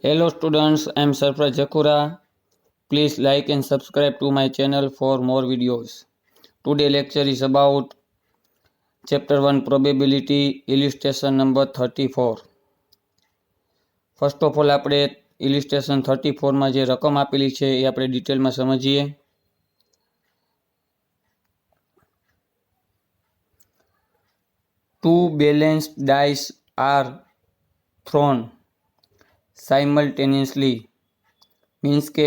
Hello students, I am Sarfraz Jakura. Please like and subscribe to my channel for more videos. Today lecture is about chapter 1 probability illustration number 34. First of all આપણે illustration 34 માં જે રકમ આપેલી છે એ આપણે ડિટેલમાં સમજીએ. Two balanced dice are thrown simultaneously means કે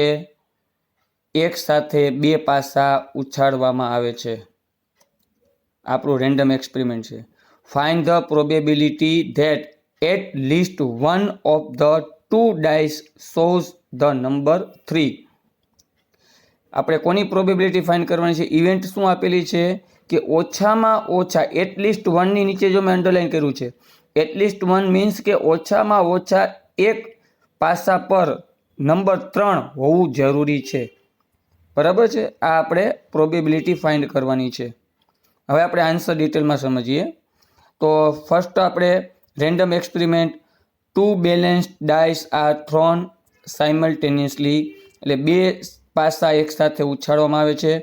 એક સાથે બે પાસા ઉછાળવામાં આવે છે. આપણું રેન્ડમ એક્સપેરિમેન્ટ છે. Find the probability that at least one of the two dice shows the number 3. આપણે કોની પ્રોબેબિલિટી ફાઇન્ડ કરવાની છે? ઇવેન્ટ શું આપેલી છે કે ઓછામાં ઓછા એટલીસ્ટ વનની નીચે જો મેં અંડરલાઇન કર્યું છે, એટલીસ્ટ વન મીન્સ કે ઓછામાં ઓછા એક પાસા પર નંબર 3 હોવું જરૂરી છે. બરાબર છે? આ આપણે પ્રોબેબિલિટી ફાઇન્ડ કરવાની છે. હવે આપણે આન્સર ડિટેલમાં સમજીએ. તો ફર્સ્ટ આપણે random experiment two balanced dice are thrown simultaneously, એટલે બે પાસા એક સાથે ઉછાળવામાં આવે છે.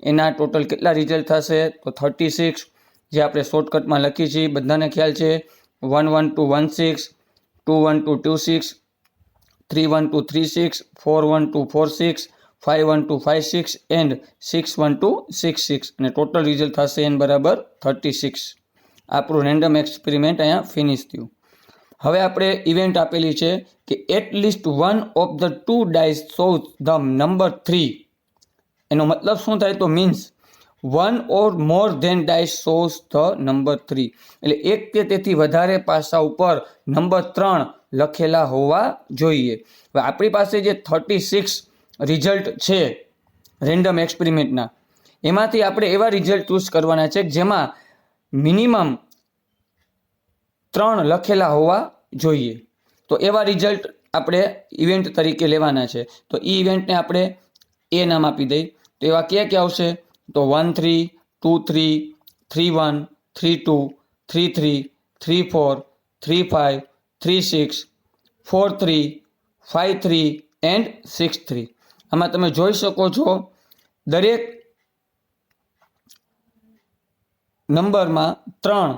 એના ટોટલ કેટલા રિઝલ્ટ થશે? તો 36, જે આપણે શોર્ટકટમાં લખી છીએ, બધાને ખ્યાલ છે. 1 1 2 1 6, 2 1 2 2 6, 3 1 2 3 6, 4 1 2 4 6, 5 1 2 5 6 એન્ડ 6 1 2 6 6, અને ટોટલ રિઝલ્ટ થશે n બરાબર 36. આપણું રેન્ડમ એક્સપેરિમેન્ટ અહીંયા ફિનિશ થયું. હવે આપણે ઇવેન્ટ આપેલી છે કે at least one of the two dice shows the number 3. એનો મતલબ શું થાય? તો means one or more than dice shows the number 3, એટલે એક કે તેથી વધારે પાસા ઉપર નંબર 3 લખેલા હોવા જોઈએ. હવે આપણી પાસે જે 36 રિઝલ્ટ છે રેન્ડમ એક્સપેરિમેન્ટના, એમાંથી આપણે એવા રિઝલ્ટ ચૂઝ કરવાના છે જેમાં મિનિમમ 3 લખેલા હોવા જોઈએ. તો એવા રિઝલ્ટ આપણે ઇવેન્ટ તરીકે લેવાના છે. તો એ ઇવેન્ટને આપણે એ નામ આપી દઈ. તો એવા ક્યાં આવશે? તો 1 3, 2 3, 3 1, 3 2, 3 3, 3 4, 3 5, 3 6, 4 3, 5 3 એન્ડ 6 3. આમાં તમે જોઈ શકો છો દરેક નંબરમાં 3,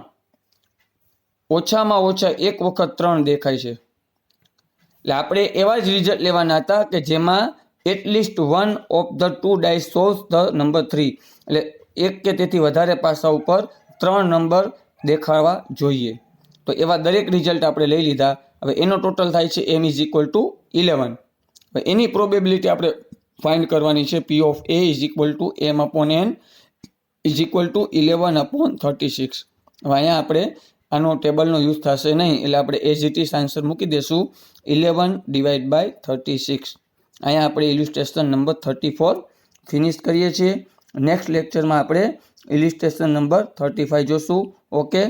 ઓછામાં ઓછા એક વખત 3 દેખાય છે. એટલે આપણે એવા જ રિઝલ્ટ લેવાના હતા કે જેમાં at least one of the two dice shows the number 3, એટલે એક કે તેથી વધારે પાસા ઉપર 3 નંબર દેખાવા જોઈએ. તો એવા દરેક રિઝલ્ટ આપણે લઈ લીધા. હવે એનો ટોટલ થાય છે m ઇઝ ઇક્વલ ટુ 11. હવે એની પ્રોબેબિલિટી આપણે ફાઇન્ડ કરવાની છે. p of a is equal to m upon n is equal to 11 upon 36. હવે અહીંયા આપણે આનો ટેબલનો યુઝ થશે નહીં, એટલે આપણે એઝ ઇટ ઇઝ આન્સર મૂકી દઈશું 11 ડિવાઇડ બાય 36. અહીંયા આપણે ઇલ્યુસ્ટ્રેશન નંબર 34 ફિનિશ કરીએ છીએ. નેક્સ્ટ લેક્ચરમાં આપણે ઇલ્યુસ્ટ્રેશન નંબર 35 જોશું. ઓકે.